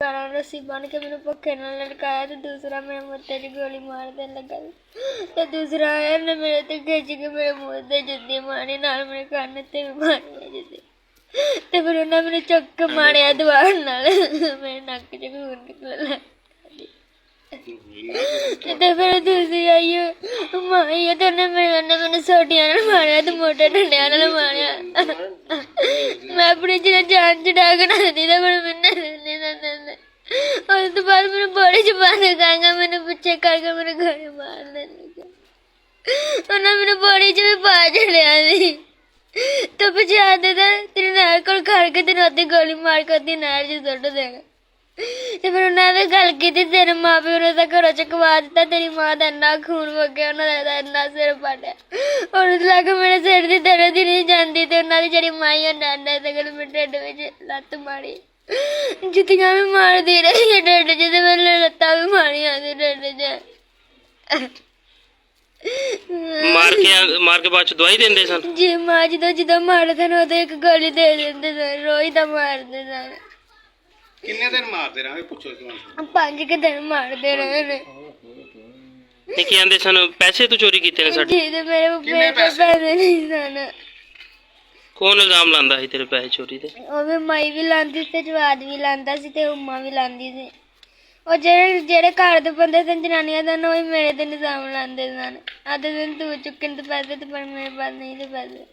रस्सी बन के मैंने पक्के नाल लटकाया तो दूसरा मेरे मत्थे च गोली मार देन लगा तो दूसरा आया ने मेरे ते खिच के मेरे मुंह ते जुत्ती मारी नाल मेरे कान ते भी मारी जुत्ती ते फिर उन्हें मैंने चक्क मारिया दीवार नाल मेरे नक च खून निकलण लगा ते फिर दूसरी आई माई तो मैंने सोटियां नाल मारिया तो मोटे डंडियां नाल मारिया मैं अपनी जान छुड़ा के ना दी तो फिर मैंने और तो बाद मेरे बॉडी च बंद खाएगा मैंने पीछे करके मेरे घरे मार देने उन्हें मेरे बॉडी च भी पा चलिया तो पीछे आते थे तेरी नहर को खड़ के तेरे अद्धी गोली मार के अद्धी नहर च सुट देगा ਤੇ ਫਿਰ ਉਹਨਾਂ ਨੇ ਗੱਲ ਕੀਤੀ ਤੇਰੇ ਮਾਂ ਪਿਓ ਨੇ ਤਾਂ ਘਰੋਂ ਚਕਵਾ ਦਿੱਤਾ ਤੇਰੀ ਮਾਂ ਦਾ ਇੰਨਾ ਖੂਨ ਵਗਿਆ ਉਹਨਾਂ ਦਾ ਇੰਨਾ ਸਿਰ ਪਾਟਿਆ ਔਰ ਲੱਗ ਮੇਰੇ ਸਿਰ ਦੀ ਦਰਦ ਹੀ ਨਹੀਂ ਜਾਂਦੀ ਤੇ ਉਹਨਾਂ ਦੀ ਜਿਹੜੀ ਮਾਈ ਉਹ ਨਾਨਾ ਤੇ ਗੱਲ ਮੇਰੇ ਢਿੱਡ ਵਿੱਚ ਲੱਤ ਮਾਰੀ ਜੁੱਤੀਆਂ ਵੀ ਮਾਰਦੀ ਰਹੀ ਢਿੱਡ 'ਚ ਤੇ ਮੇਰੇ ਲੱਤਾਂ ਵੀ ਮਾਰੀਆਂ ਸੀ ਢਿੱਡ 'ਚ ਮਾਰ ਕੇ ਬਾਅਦ ਚ ਦਵਾਈ ਦਿੰਦੇ ਸਨ ਜੀ ਮਾਂ ਜਦੋਂ ਮਾਰਦੇ ਨੇ ਉਦੋਂ ਇੱਕ ਗੋਲੀ ਦੇ ਦਿੰਦੇ ਸਨ ਰੋਜ਼ ਤਾਂ ਮਾਰਦੇ ਸਨ किन्ने दिन मारते रहे पूछो 5 दिन मारते रहे ने ਤੇ ਕੀ ਆਂਦੇ ਸਨ ਪੈਸੇ ਤੂੰ ਚੋਰੀ ਕੀਤੇ ਨੇ ਸਾਡੇ ਜੀ ਤੇ ਮੇਰੇ ਪੈਸੇ ਨਹੀਂ ਸਨ ਕੌਣ ਇਲਜ਼ਾਮ ਲਾਂਦਾ ਸੀ ਤੇਰੇ ਪੈਸੇ ਚੋਰੀ ਦੇ ਉਹ ਵੀ ਮਾਈ ਵੀ ਲਾਂਦੀ ਤੇ ਜਵਾਦ ਵੀ ਲਾਂਦਾ ਸੀ ਤੇ ਉਮਾ ਵੀ ਲਾਂਦੀ ਸੀ ਉਹ ਜਿਹੜੇ ਘਰ ਦੇ ਬੰਦੇ ਸਨ ਜਨਾਨੀਆਂ ਦਾ ਉਹ ਮੇਰੇ ਤੇ ਇਲਜ਼ਾਮ ਲਾਂਦੇ ਸਨ ਆਦੇ ਦਿਨ ਤੂੰ ਚੁੱਕਣ ਤੇ ਪੈਸੇ ਤੇ ਪਰ ਮੇਰੇ ਪਾਸ ਨਹੀਂ ਤੇ ਪੈਸੇ